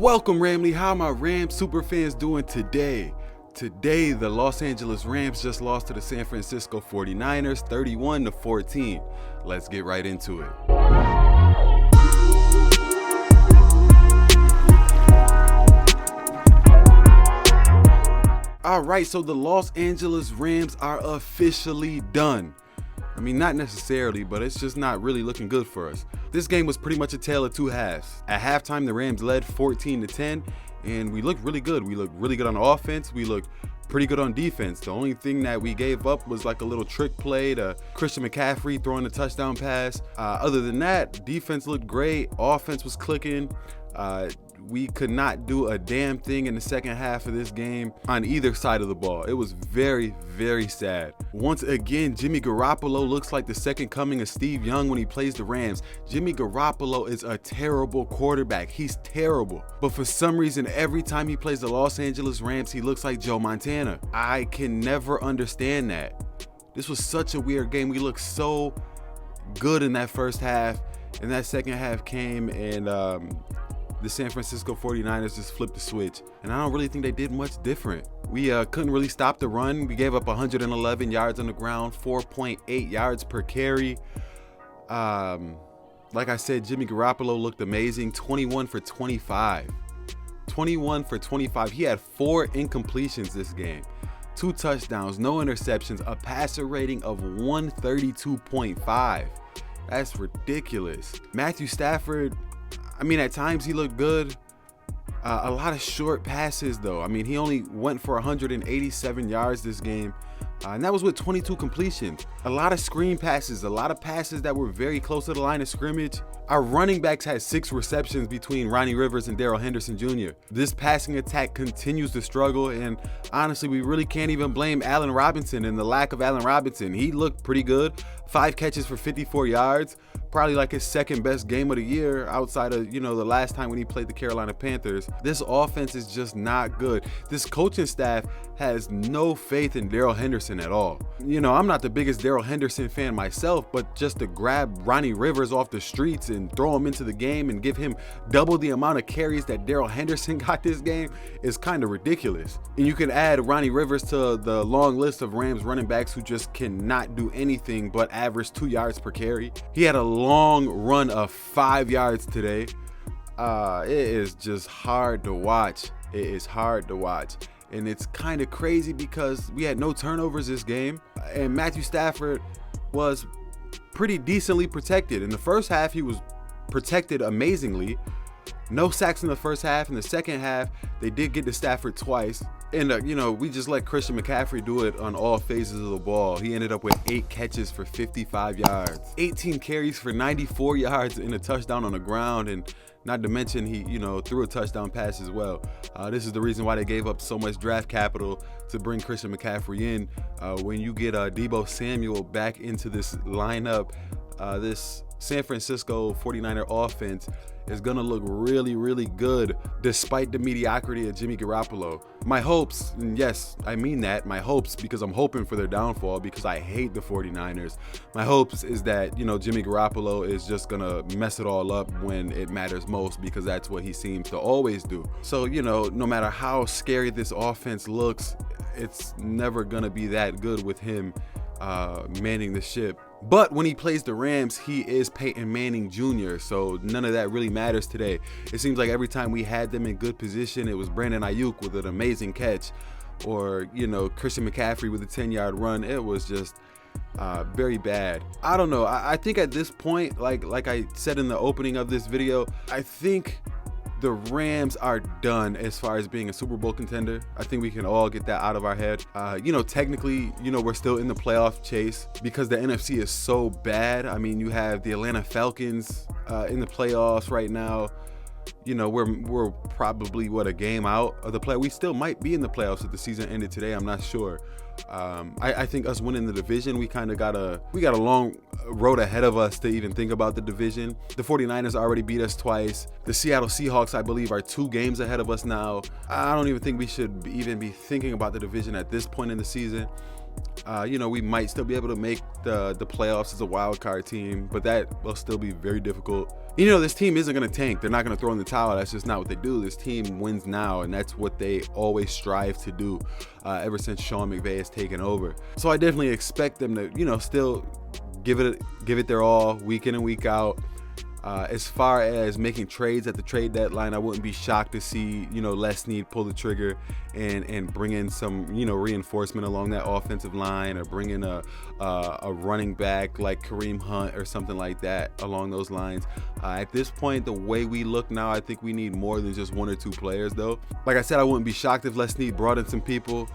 Welcome, Ramley. How are my Rams super fans doing today? Today, the Los Angeles Rams just lost to the San Francisco 49ers 31-14. Let's get right into it. All right, so the Los Angeles Rams are officially done. I mean, not necessarily, but it's just not really looking good for us. This game was pretty much a tale of two halves. At halftime, the Rams led 14-10, and we looked really good. We looked really good on offense. We looked pretty good on defense. The only thing that we gave up was like a little trick play to Christian McCaffrey throwing a touchdown pass. Other than that, defense looked great. Offense was clicking. We could not do a damn thing in the second half of this game on either side of the ball. It was very, very sad. Once again, Jimmy Garoppolo looks like the second coming of Steve Young when he plays the Rams. Jimmy Garoppolo is a terrible quarterback. He's terrible. But for some reason, every time he plays the Los Angeles Rams, he looks like Joe Montana. I can never understand that. This was such a weird game. We looked so good in that first half, and that second half came and the San Francisco 49ers just flipped the switch, and I don't really think they did much different. We couldn't really stop the run. We gave up 111 yards on the ground, 4.8 yards per carry. Like I said, Jimmy Garoppolo looked amazing, 21 for 25. 21 for 25. He had 4 incompletions this game, 2 touchdowns, no interceptions, a passer rating of 132.5. That's ridiculous. Matthew Stafford, I mean, at times he looked good. A lot of short passes, though. I mean, he only went for 187 yards this game, and that was with 22 completions. A lot of screen passes, a lot of passes that were very close to the line of scrimmage. Our running backs had 6 receptions between Ronnie Rivers and Darrell Henderson Jr. This passing attack continues to struggle, and honestly, we really can't even blame Allen Robinson and the lack of Allen Robinson. He looked pretty good. 5 catches for 54 yards. Probably like his second best game of the year outside of, the last time when he played the Carolina Panthers. This offense is just not good. This coaching staff has no faith in Darrell Henderson at all. I'm not the biggest Darrell Henderson fan myself, but just to grab Ronnie Rivers off the streets and throw him into the game and give him double the amount of carries that Darrell Henderson got this game is kind of ridiculous. And you can add Ronnie Rivers to the long list of Rams running backs who just cannot do anything but average 2 yards per carry. He had a long run of 5 yards today. It is just hard to watch. It is hard to watch. And it's kind of crazy because we had no turnovers this game, and Matthew Stafford was pretty decently protected. In the first half, he was protected amazingly. No sacks in the first half. In the second half, they did get to Stafford twice. And, we just let Christian McCaffrey do it on all phases of the ball. He ended up with 8 catches for 55 yards, 18 carries for 94 yards and a touchdown on the ground. And not to mention he, threw a touchdown pass as well. This is the reason why they gave up so much draft capital to bring Christian McCaffrey in. When you get Deebo Samuel back into this lineup, this San Francisco 49er offense is going to look really, really good despite the mediocrity of Jimmy Garoppolo. My hopes, and yes, I mean that, my hopes, because I'm hoping for their downfall because I hate the 49ers. My hopes is that, Jimmy Garoppolo is just going to mess it all up when it matters most because that's what he seems to always do. So, no matter how scary this offense looks, it's never going to be that good with him manning the ship. But when he plays the Rams, he is Peyton Manning Jr., so none of that really matters today. It seems like every time we had them in good position, it was Brandon Ayuk with an amazing catch or, Christian McCaffrey with a 10-yard run. It was just very bad. I don't know. I think at this point, like I said in the opening of this video, I think the Rams are done as far as being a Super Bowl contender. I think we can all get that out of our head. Technically, we're still in the playoff chase because the NFC is so bad. I mean, you have the Atlanta Falcons in the playoffs right now. We're probably a game out of the play. We still might be in the playoffs if the season ended today. I'm not sure. I think us winning the division, we got a long road ahead of us to even think about the division. The 49ers already beat us twice. The Seattle Seahawks, I believe, are 2 games ahead of us now. I don't even think we should even be thinking about the division at this point in the season. We might still be able to make the playoffs as a wild card team, but that will still be very difficult. This team isn't going to tank. They're not going to throw in the towel. That's just not what they do. This team wins now, and that's what they always strive to do ever since Sean McVay has taken over. So I definitely expect them to, still give it their all week in and week out. As far as making trades at the trade deadline, I wouldn't be shocked to see, Les Snead pull the trigger and bring in some, reinforcement along that offensive line, or bring in a running back like Kareem Hunt or something like that along those lines. At this point, the way we look now, I think we need more than just one or two players, though. Like I said, I wouldn't be shocked if Les Snead brought in some people.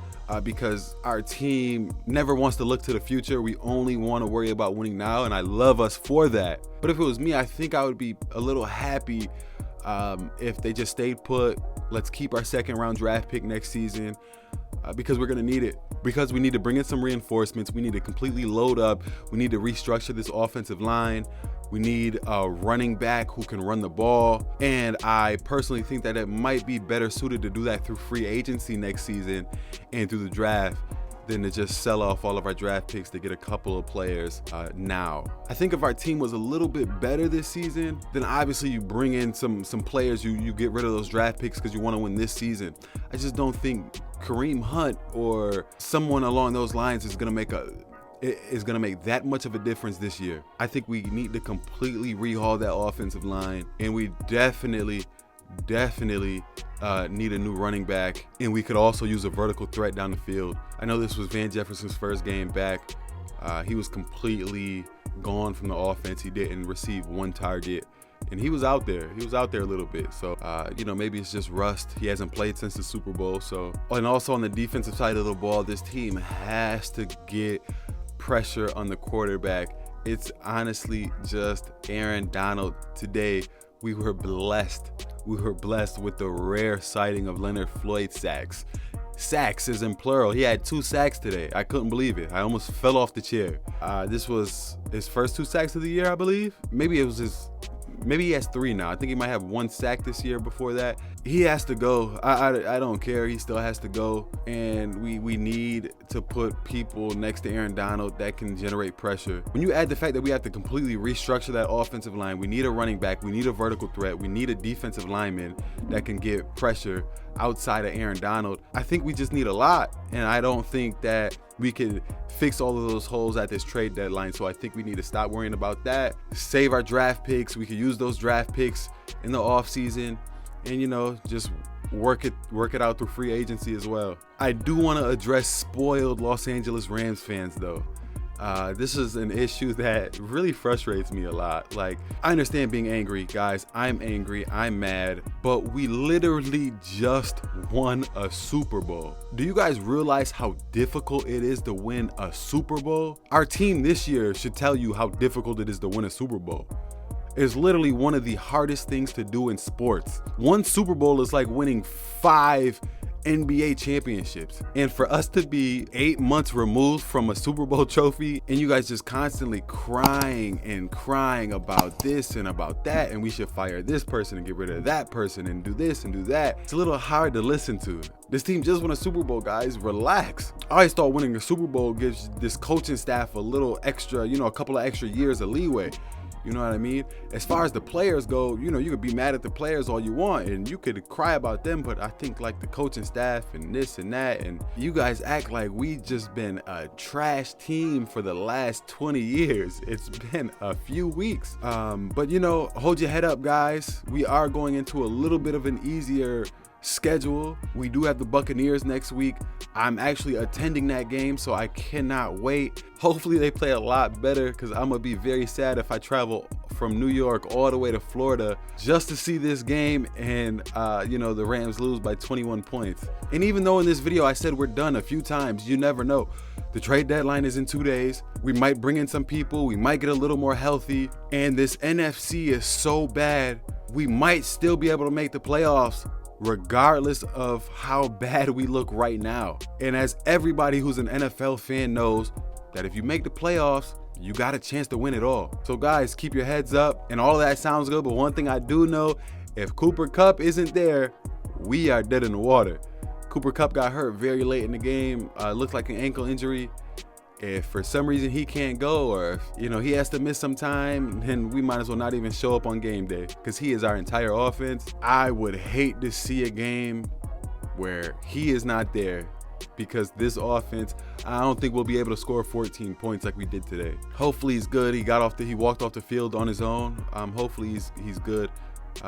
Because our team never wants to look to the future. We only want to worry about winning now, and I love us for that. But if it was me, I think I would be a little happy if they just stayed put. Let's keep our second round draft pick next season because we're going to need it. Because we need to bring in some reinforcements. We need to completely load up. We need to restructure this offensive line. We need a running back who can run the ball. And I personally think that it might be better suited to do that through free agency next season and through the draft than to just sell off all of our draft picks to get a couple of players now. I think if our team was a little bit better this season, then obviously you bring in some players, you get rid of those draft picks because you want to win this season. I just don't think Kareem Hunt or someone along those lines is going to make that much of a difference this year. I think we need to completely rehaul that offensive line, and we definitely need a new running back, and we could also use a vertical threat down the field. I know this was Van Jefferson's first game back. He was completely gone from the offense. He didn't receive one target, and he was out there. He was out there a little bit. So, maybe it's just rust. He hasn't played since the Super Bowl. So, and also on the defensive side of the ball, this team has to get pressure on the quarterback. It's honestly just Aaron Donald. Today, we were blessed with the rare sighting of Leonard Floyd sacks. Sacks is in plural. He had 2 sacks today. I couldn't believe it. I almost fell off the chair. This was his first 2 sacks of the year, I believe. Maybe he has 3 now. I think he might have 1 sack this year before that. He has to go. I don't care. He still has to go. And we need to put people next to Aaron Donald that can generate pressure. When you add the fact that we have to completely restructure that offensive line, we need a running back, we need a vertical threat, we need a defensive lineman that can get pressure outside of Aaron Donald. I think we just need a lot. And I don't think that we can fix all of those holes at this trade deadline. So I think we need to stop worrying about that. Save our draft picks. We can use those draft picks in the offseason and, just work it out through free agency as well. I do want to address spoiled Los Angeles Rams fans, though. This is an issue that really frustrates me a lot. Like, I understand being angry, guys. I'm angry. I'm mad. But we literally just won a Super Bowl. Do you guys realize how difficult it is to win a Super Bowl? Our team this year should tell you how difficult it is to win a Super Bowl. It's literally one of the hardest things to do in sports. One Super Bowl is like winning 5 NBA championships. And for us to be 8 months removed from a Super Bowl trophy, and you guys just constantly crying about this and about that, and we should fire this person and get rid of that person and do this and do that, it's a little hard to listen to. This team just won a Super Bowl, guys. Relax. I always thought winning a Super Bowl gives this coaching staff a little extra, a couple of extra years of leeway. You know what I mean? As far as the players go, you could be mad at the players all you want and you could cry about them, but I think like the coaching staff and this and that, and you guys act like we just been a trash team for the last 20 years. It's been a few weeks. But hold your head up, guys. We are going into a little bit of an easier schedule. We do have the Buccaneers next week. I'm actually attending that game, so I cannot wait. Hopefully they play a lot better, because I'm gonna be very sad if I travel from New York all the way to Florida just to see this game and the Rams lose by 21 points. And even though in this video I said we're done a few times, you never know. The trade deadline is in 2 days. We might bring in some people, we might get a little more healthy, and this NFC is so bad, we might still be able to make the playoffs regardless of how bad we look right now. And as everybody who's an NFL fan knows, that if you make the playoffs, you got a chance to win it all. So guys, keep your heads up, and all of that sounds good, but one thing I do know, if Kupp isn't there, we are dead in the water. Cooper Kupp got hurt very late in the game. Looked like an ankle injury. If for some reason he can't go, or if, he has to miss some time, then we might as well not even show up on game day, because he is our entire offense. I would hate to see a game where he is not there, because this offense, I don't think we'll be able to score 14 points like we did today. Hopefully he's good. He walked off the field on his own. Hopefully he's good.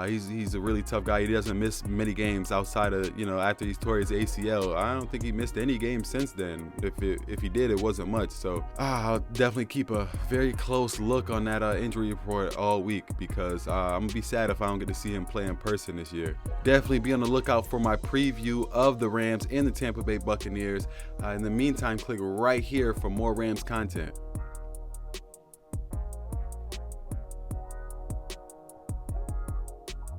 He's a really tough guy. He doesn't miss many games outside of, after he's tore his ACL. I don't think he missed any games since then. If he did, it wasn't much. So I'll definitely keep a very close look on that injury report all week, because I'm going to be sad if I don't get to see him play in person this year. Definitely be on the lookout for my preview of the Rams and the Tampa Bay Buccaneers. In the meantime, click right here for more Rams content.